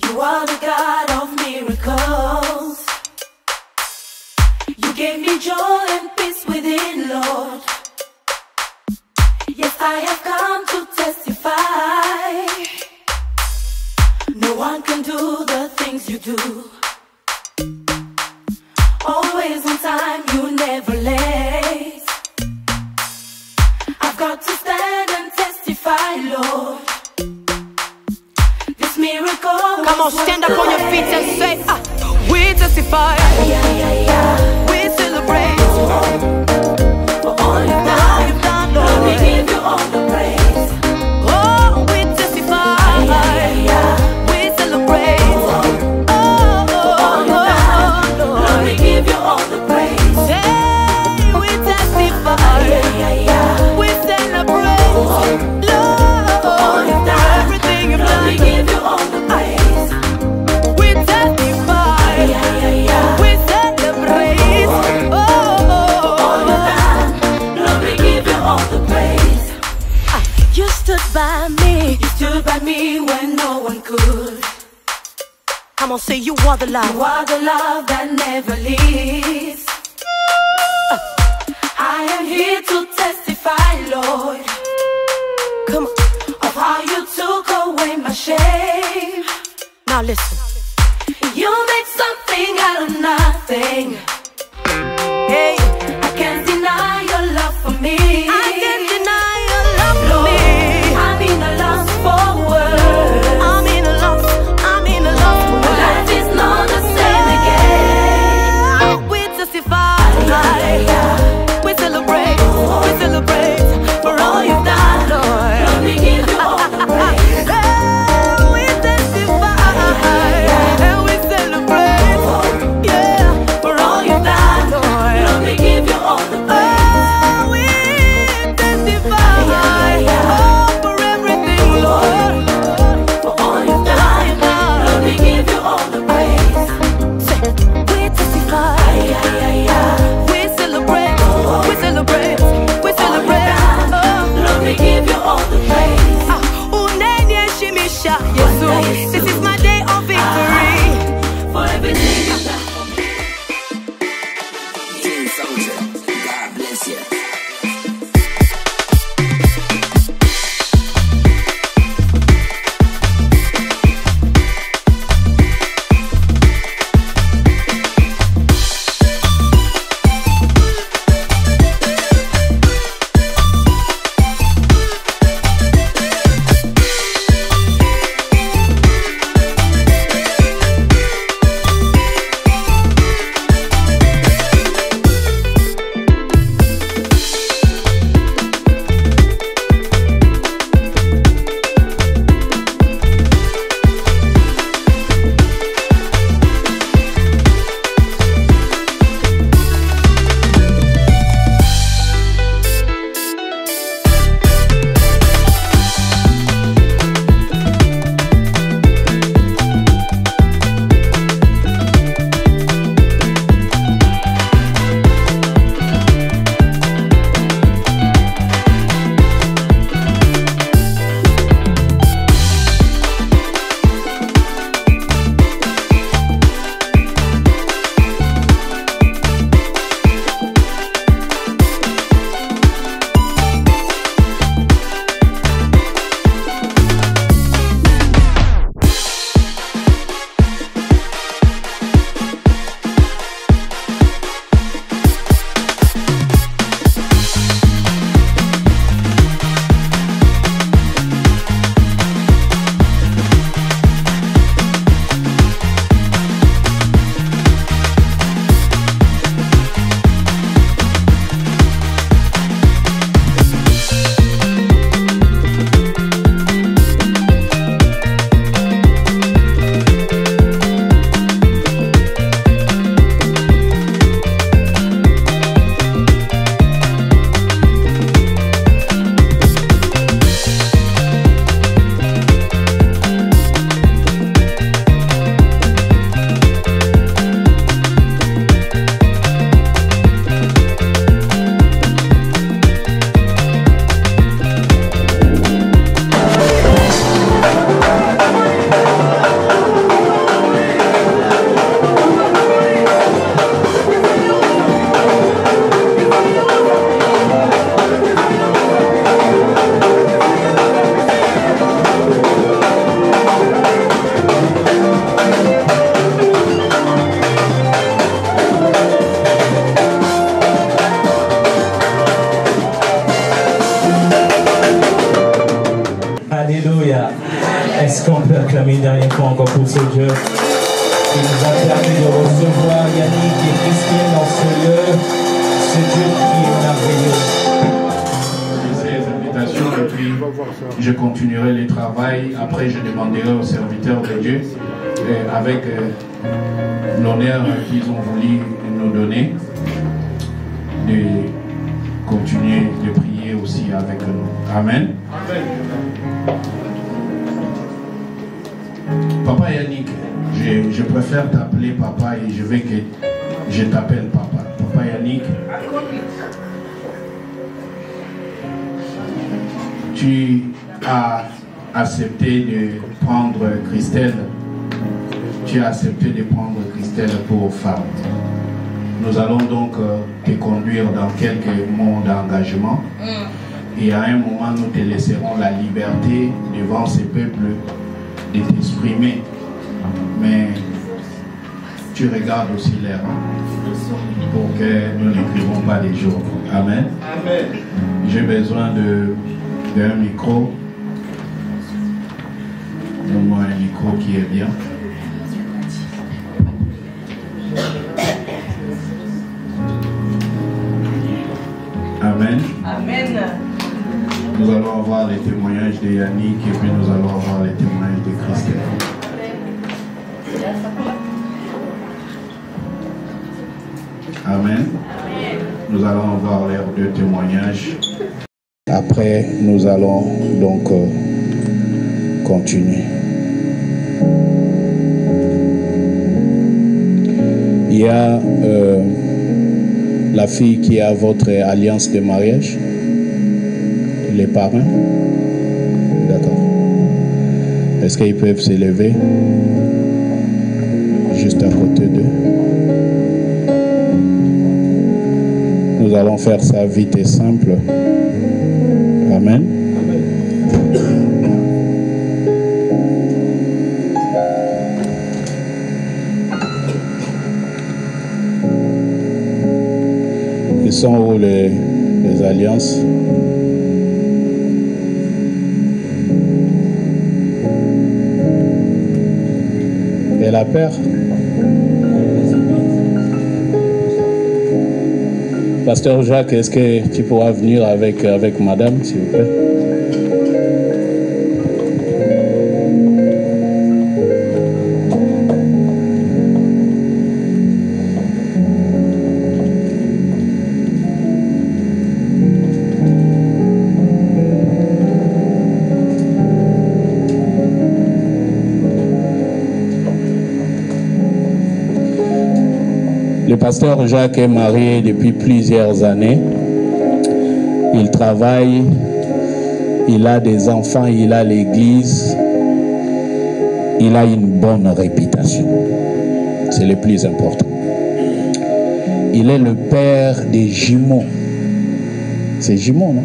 You are the God of miracles. You gave me joy and peace within, Lord. Yes, I have come to testify. No one can do the things you do. Always on time, you never late. I've got to stand and testify, Lord. This miracle. Come on, stand up on your feet and say, we testify. We celebrate for all you've done, Lord. Let me give you all the praise. Oh, we testify. We celebrate. Oh, for all you've done, Lord. Let me give you all the praise. Hey, we testify. We celebrate. Lord, for all you've done, everything you've done. Let me give you all the praise. We testify. We celebrate. You stood by me. You stood by me when no one could. Come on, say you are the love. You are the love that never leaves. I am here to testify, Lord. Come on. Of how you took away my shame. Now listen. You make something out of nothing. Hey, I can't deny your love for me. I can't deny your love for me. I'm in a lost for words. I'm in a lost for words. Life is not the same again. We testify. We celebrate. We celebrate for all you've done, Lord. Let me give you all the praise. We testify and we celebrate. Yeah, for all you've l'acclamer une dernière fois encore pour ce Dieu qui nous a permis de recevoir Yannick et Christine dans ce lieu, ce Dieu qui est merveilleux. Ces invitations et puis je continuerai le travail. Après, je demanderai aux serviteurs de Dieu avec l'honneur qu'ils ont voulu nous donner de continuer de prier aussi avec nous. Amen. Papa Yannick, je préfère t'appeler papa et je veux que je t'appelle papa. Papa Yannick, tu as accepté de prendre Christelle. Tu as accepté de prendre Christelle pour femme. Nous allons donc te conduire dans quelques mots d'engagement. Et à un moment, nous te laisserons la liberté devant ces peuples de t'exprimer. Mais tu regardes aussi l'air pour que nous n'écrivons pas les jours. Amen. Amen. J'ai besoin d'un micro. Donne-moi un micro qui est bien. Amen. Amen. Nous allons avoir les témoignages de Yannick et puis nous allons avoir les témoignages de Christelle. Amen. Nous allons avoir leurs deux témoignages. Après, nous allons donc continuer. Il y a la fille qui a votre alliance de mariage, les parents. D'accord. Est-ce qu'ils peuvent s'élever juste à côté d'eux? Nous allons faire ça vite et simple. Amen. Ils sont où les alliances? Et la paire? Pasteur Jacques, est-ce que tu pourras venir avec madame, s'il vous plaît? Le pasteur Jacques est marié depuis plusieurs années. Il travaille, il a des enfants, il a l'église. Il a une bonne réputation. C'est le plus important. Il est le père des jumeaux. C'est jumeaux, non?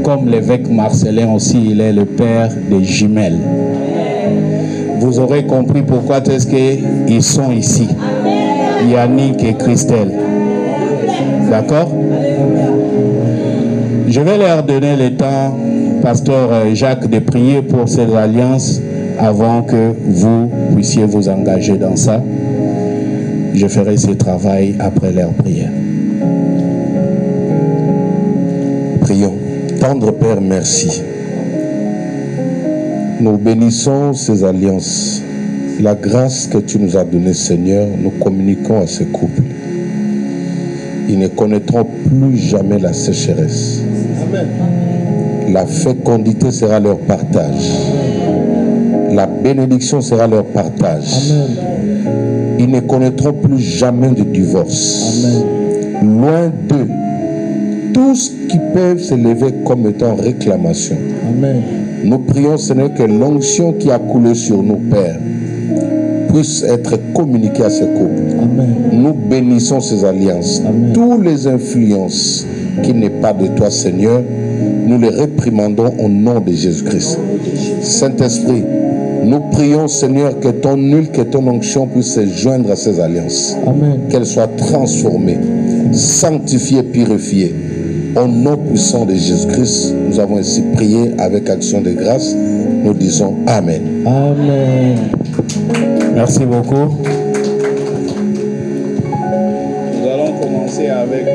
Comme l'évêque Marcelin aussi, il est le père des jumelles. Vous aurez compris pourquoi est-ce qu'ils sont ici. Yannick et Christelle. D'accord? Je vais leur donner le temps, pasteur Jacques, de prier pour ces alliances avant que vous puissiez vous engager dans ça. Je ferai ce travail après leur prière. Prions. Tendre Père, merci. Nous bénissons ces alliances. La grâce que tu nous as donnée, Seigneur, nous communiquons à ce couple. Ils ne connaîtront plus jamais la sécheresse. Amen. La fécondité sera leur partage. La bénédiction sera leur partage. Amen. Ils ne connaîtront plus jamais de divorce. Amen. Loin d'eux, tout ce qui peut s'élever comme étant réclamation. Amen. Nous prions, Seigneur, que l'onction qui a coulé sur nous, Père, puisse être communiquée à ce couple. Amen. Nous bénissons ces alliances. Amen. Toutes les influences qui n'est pas de toi, Seigneur, nous les réprimandons au nom de Jésus-Christ. Saint-Esprit, nous prions, Seigneur, que ton huile, que ton onction puisse se joindre à ces alliances. Qu'elles soient transformées, sanctifiées, purifiées. Au nom puissant de Jésus-Christ, nous avons ainsi prié avec action de grâce. Nous disons Amen. Amen. Merci beaucoup. Nous allons commencer avec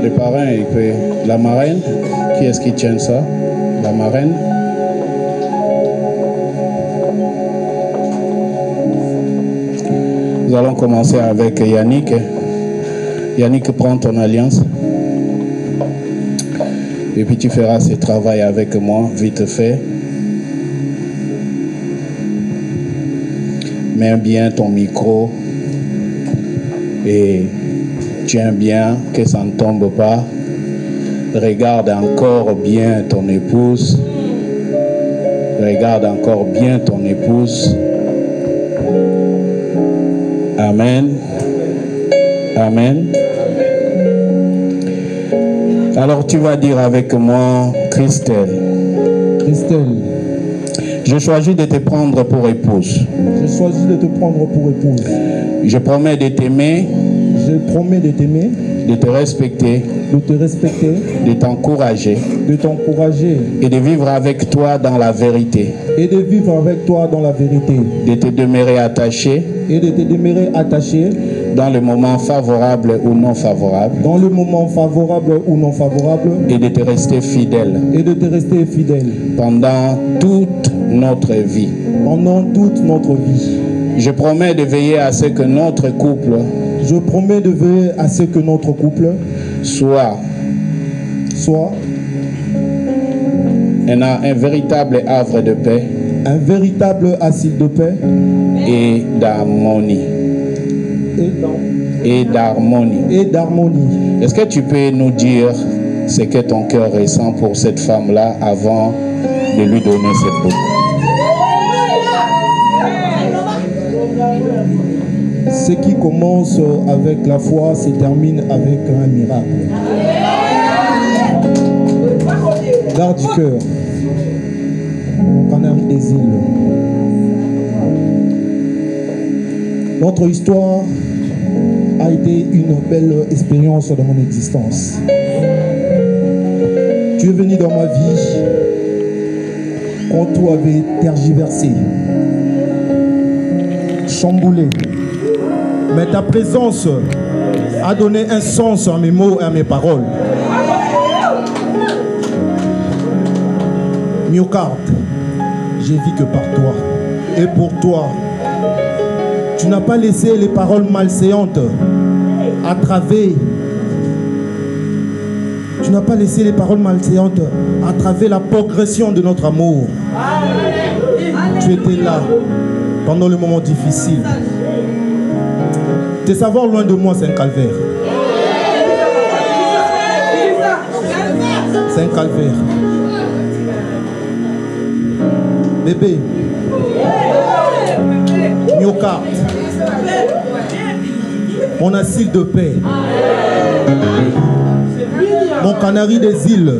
les parrains et puis la marraine. Qui est-ce qui tient ça? La marraine. Nous allons commencer avec Yannick. Yannick, prends ton alliance. Et puis tu feras ce travail avec moi, vite fait. Mets bien ton micro et tiens bien que ça ne tombe pas. Regarde encore bien ton épouse. Regarde encore bien ton épouse. Amen. Amen. Alors tu vas dire avec moi, Christelle. Christelle. Je choisis de te prendre pour épouse. Je choisis de te prendre pour épouse. Je promets de t'aimer. Je promets de t'aimer. De te respecter. De te respecter. De t'encourager. De t'encourager. Et de vivre avec toi dans la vérité. Et de vivre avec toi dans la vérité. De te demeurer attaché. Et de te demeurer attaché. Dans le moment favorable ou non favorable. Dans le moment favorable ou non favorable. Et de te rester fidèle. Et de te rester fidèle. Pendant toute notre vie. Pendant toute notre vie. Je promets de veiller à ce que notre couple. Je promets de veiller à ce que notre couple soit un véritable havre de paix. Un véritable asile de paix. Et d'harmonie. Et d'harmonie. Et d'harmonie. Est-ce que tu peux nous dire ce que ton cœur ressent pour cette femme-là avant de lui donner cette boucle? Ce qui commence avec la foi se termine avec un miracle. Garde du cœur. Canari des îles. Notre histoire a été une belle expérience dans mon existence. Tu es venu dans ma vie quand tout avait tergiversé, chamboulé. Mais ta présence a donné un sens à mes mots et à mes paroles. Myocarde, j'ai vu que par toi et pour toi, tu n'as pas laissé les paroles malséantes attraver. Tu n'as pas laissé les paroles malséantes attraver la progression de notre amour. Tu étais là pendant le moment difficile. Te savoir loin de moi, c'est un calvaire. C'est un calvaire. Bébé. Myocarde. Mon asile de paix. Mon canari des îles.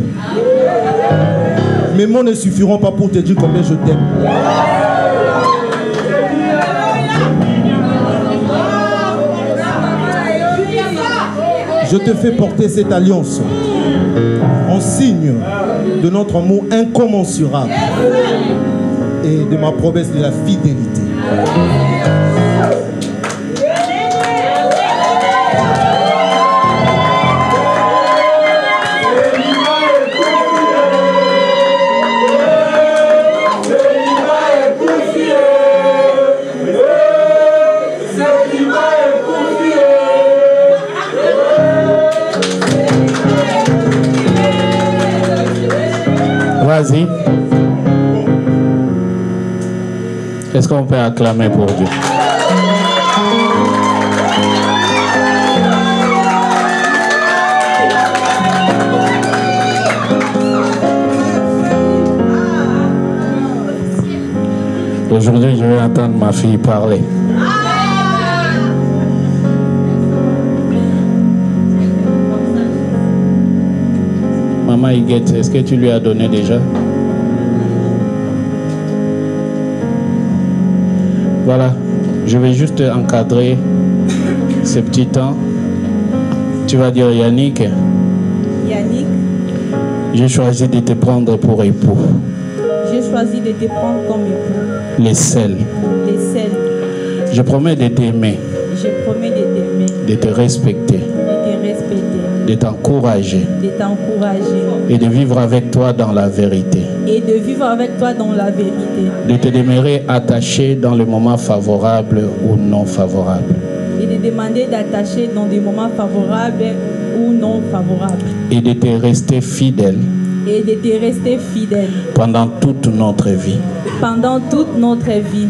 Mes mots ne suffiront pas pour te dire combien je t'aime. Je te fais porter cette alliance en signe de notre amour incommensurable et de ma promesse de la fidélité. Vas-y. Est-ce qu'on peut acclamer pour Dieu? Aujourd'hui, je vais entendre ma fille parler. Maman Iguette, est-ce que tu lui as donné déjà? Voilà, je vais juste encadrer ce petit temps. Tu vas dire Yannick. Yannick. J'ai choisi de te prendre pour époux. J'ai choisi de te prendre comme époux. Les seuls. Les seuls. Je promets de t'aimer, Je promets de t'aimer, de te respecter, de te respecter, de t'encourager de t'encourager et de vivre avec toi dans la vérité. et de vivre avec toi dans la vérité. De te demeurer attaché dans les moments favorables ou non favorables. Et de demander d'attacher dans des moments favorables ou non favorables. Et de te rester fidèle Et de te rester fidèle pendant toute notre vie. pendant toute notre vie.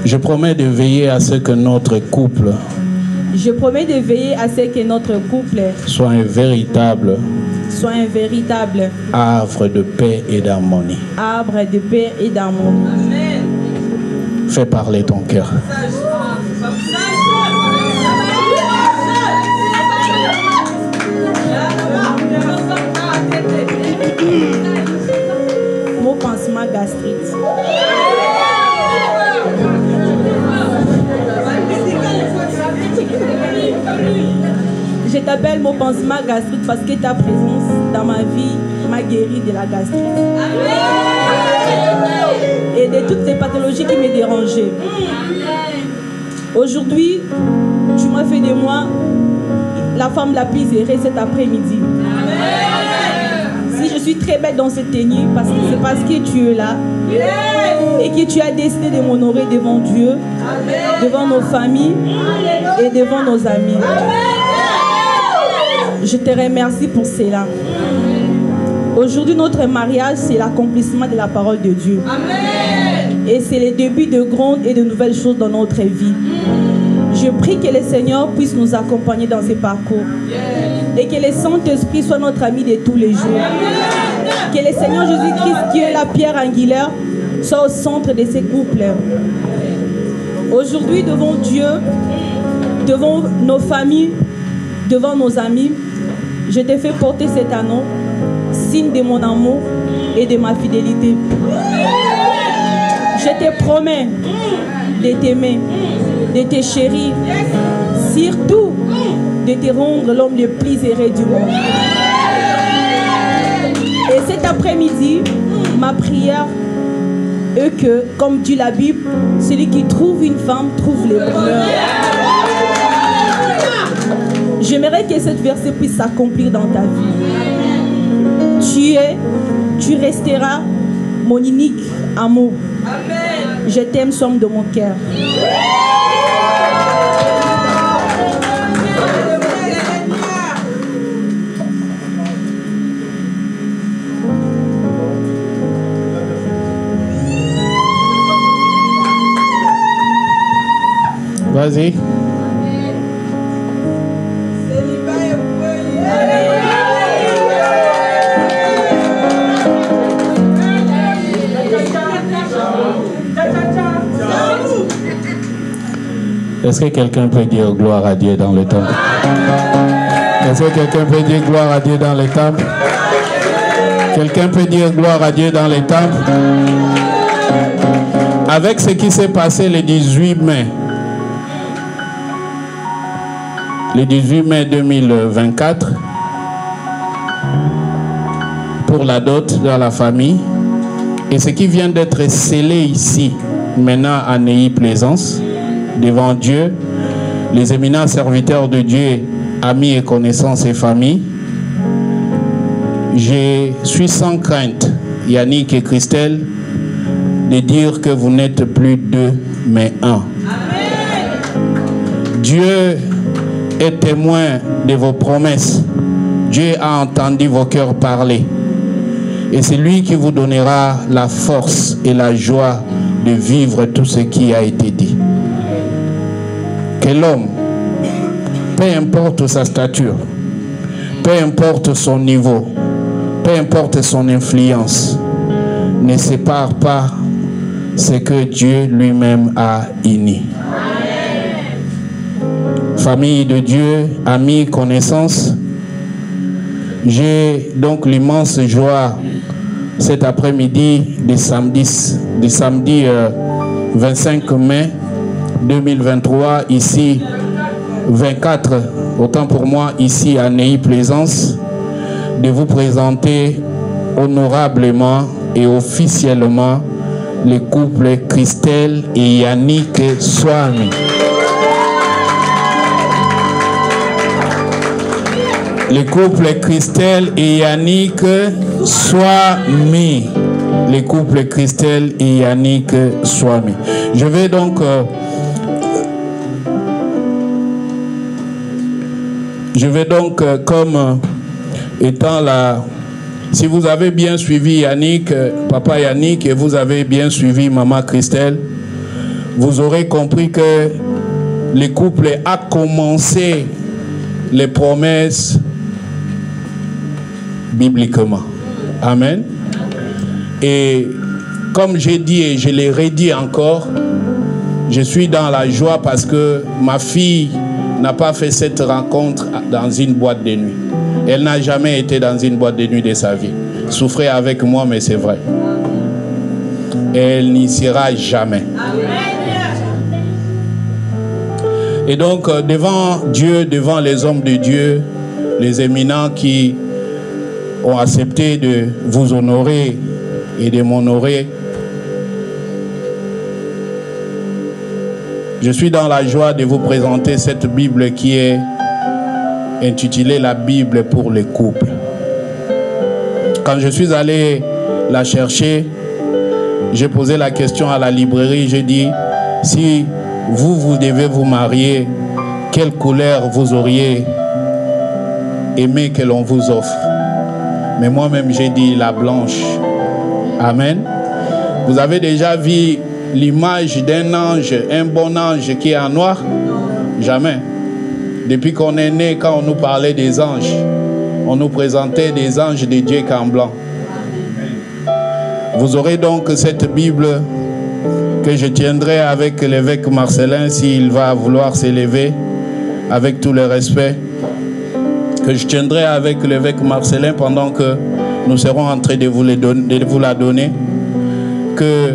Je promets de veiller à ce que notre couple Je promets de veiller à ce que notre couple soit un véritable soit un véritable havre de paix et d'harmonie. arbre de paix et d'harmonie. Fais parler ton cœur. Mon pansement gastrite. Je t'appelle mon pansement gastrite parce que ta présence dans ma vie m'a guéri de la gastrite. Et de toutes les pathologies qui me dérangeaient. Aujourd'hui, tu m'as fait de moi la femme la plus heureuse cet après-midi. Si je suis très belle dans cette tenue, c'est parce que tu es là et que tu as décidé de m'honorer devant Dieu, devant nos familles et devant nos amis. Je te remercie pour cela. Aujourd'hui, notre mariage, c'est l'accomplissement de la parole de Dieu. Et c'est le début de grandes et de nouvelles choses dans notre vie. Je prie que le Seigneur puisse nous accompagner dans ce parcours. Et que le Saint-Esprit soit notre ami de tous les jours. Que le Seigneur Jésus-Christ, qui est la pierre angulaire, soit au centre de ces couples. Aujourd'hui, devant Dieu, devant nos familles, devant nos amis, je te fais porter cet anneau, signe de mon amour et de ma fidélité. Je te promets de t'aimer, de te chérir, surtout de te rendre l'homme le plus heureux du monde. Et cet après-midi, ma prière est que, comme dit la Bible, celui qui trouve une femme trouve le bonheur. J'aimerais que cette verset puisse s'accomplir dans ta vie. Tu resteras mon unique amour. Amen. Je t'aime, somme de mon cœur. Vas-y. Est-ce que quelqu'un peut dire gloire à Dieu dans le temple? Est-ce que quelqu'un peut dire gloire à Dieu dans le temple? Quelqu'un peut dire gloire à Dieu dans le temple? Avec ce qui s'est passé le 18 mai, le 18 mai 2024, pour la dot dans la famille, et ce qui vient d'être scellé ici, maintenant à Neuilly-Plaisance, devant Dieu, les éminents serviteurs de Dieu, amis et connaissances et familles, je suis sans crainte, Yannick et Christelle, de dire que vous n'êtes plus deux, mais un. Amen. Dieu est témoin de vos promesses. Dieu a entendu vos cœurs parler. Et c'est lui qui vous donnera la force et la joie de vivre tout ce qui a été dit. Que l'homme, peu importe sa stature, peu importe son niveau, peu importe son influence, ne sépare pas ce que Dieu lui-même a uni. Famille de Dieu, amis, connaissances, j'ai donc l'immense joie cet après-midi de samedi 25 mai 2023, ici 24, autant pour moi, ici à Neuilly-Plaisance, de vous présenter honorablement et officiellement le couple Christelle et Yannick Swami. Le couple Christelle et Yannick Swami. Le couple Christelle et Yannick Swami. Je vais donc comme étant là, si vous avez bien suivi Yannick, papa Yannick, et vous avez bien suivi maman Christelle, vous aurez compris que le couple a commencé les promesses bibliquement. Amen. Et comme j'ai dit et je l'ai redit encore, je suis dans la joie parce que ma fille n'a pas fait cette rencontre dans une boîte de nuit. Elle n'a jamais été dans une boîte de nuit de sa vie. Souffrez avec moi, mais c'est vrai. Elle n'y sera jamais. Et donc, devant Dieu, devant les hommes de Dieu, les éminents qui ont accepté de vous honorer et de m'honorer, je suis dans la joie de vous présenter cette Bible qui est intitulée la Bible pour les couples. Quand je suis allé la chercher, j'ai posé la question à la librairie, j'ai dit, si vous devez vous marier, quelle couleur vous auriez aimé que l'on vous offre? Mais moi-même, j'ai dit la blanche. Amen. Vous avez déjà vu l'image d'un ange, un bon ange qui est en noir? Jamais. Depuis qu'on est né, quand on nous parlait des anges, on nous présentait des anges de Dieu qu'en blanc. Vous aurez donc cette Bible que je tiendrai avec l'évêque Marcelin s'il va vouloir s'élever, avec tout le respect, que je tiendrai avec l'évêque Marcelin pendant que nous serons en train de vous la donner, que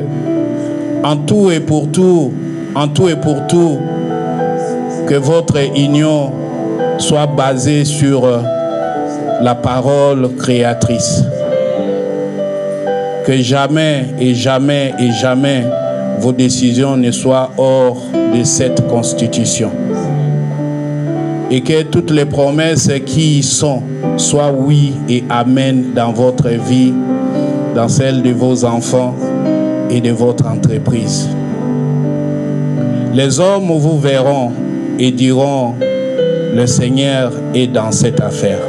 en tout et pour tout, que votre union soit basée sur la parole créatrice. Que jamais et jamais et jamais vos décisions ne soient hors de cette constitution. Et que toutes les promesses qui y sont soient oui et amen dans votre vie, dans celle de vos enfants et de votre entreprise. Les hommes vous verront et diront, le Seigneur est dans cette affaire.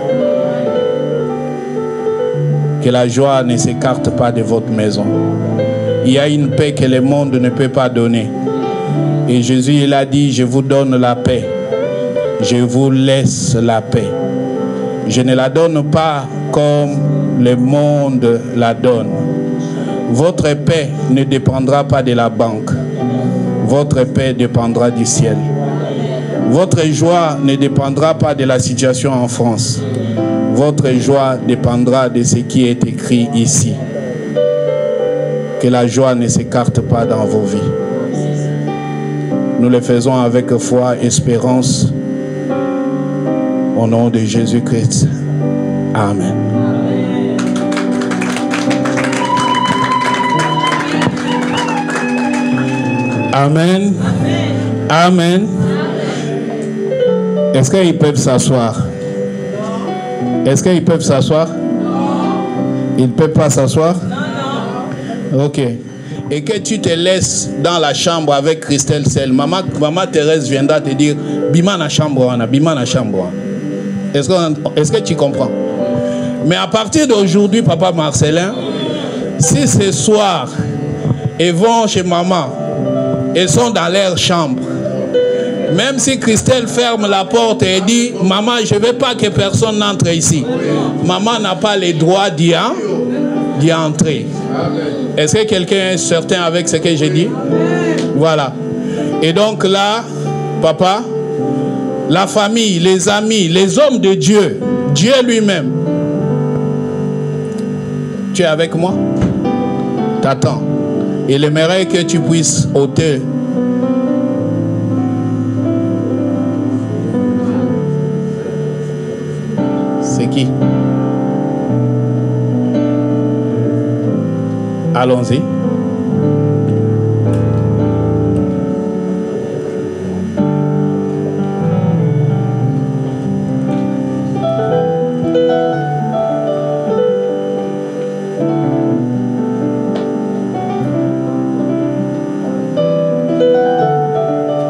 Que la joie ne s'écarte pas de votre maison. Il y a une paix que le monde ne peut pas donner. Et Jésus, il a dit, je vous donne la paix. Je vous laisse la paix. Je ne la donne pas comme le monde la donne. Votre paix ne dépendra pas de la banque. Votre paix dépendra du ciel. Votre joie ne dépendra pas de la situation en France. Votre joie dépendra de ce qui est écrit ici. Que la joie ne s'écarte pas dans vos vies. Nous le faisons avec foi, espérance, au nom de Jésus-Christ. Amen. Amen. Amen. Est-ce qu'ils peuvent s'asseoir? Est-ce qu'ils peuvent s'asseoir? Ils ne peuvent pas s'asseoir? Non. Ok. Et que tu te laisses dans la chambre avec Christelle seule. Maman Thérèse viendra te dire, bima na chambre, bima na chambre. Est-ce que tu comprends? Mais à partir d'aujourd'hui, papa Marcelin, si ce soir, ils vont chez maman, ils sont dans leur chambre, même si Christelle ferme la porte et dit, maman, je ne veux pas que personne n'entre ici. Maman n'a pas le droit d'y entrer. Est-ce que quelqu'un est certain avec ce que j'ai dit? Voilà. Et donc là, papa, la famille, les amis, les hommes de Dieu, Dieu lui-même. Tu es avec moi? T'attends. Il aimerait que tu puisses ôter. C'est qui? Allons-y.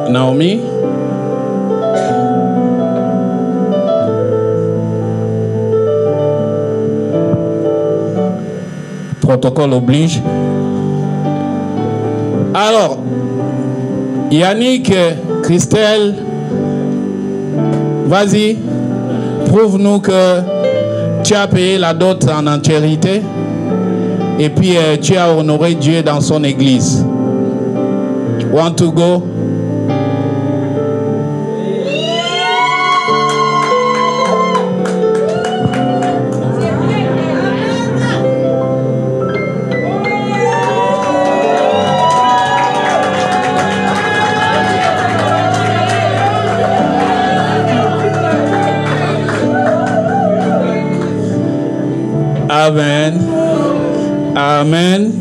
Naomi. Protocole oblige. Alors, Yannick, Christelle, vas-y, prouve-nous que tu as payé la dot en entièreté et puis tu as honoré Dieu dans son église. Want to go? Amen. Amen.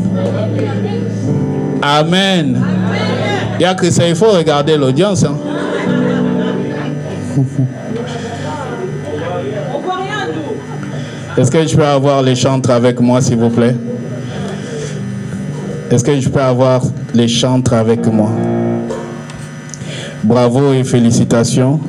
Amen. Il y a que ça, il faut regarder l'audience. Hein. Est-ce que je peux avoir les chantres avec moi, s'il vous plaît? Est-ce que je peux avoir les chantres avec moi? Bravo et félicitations.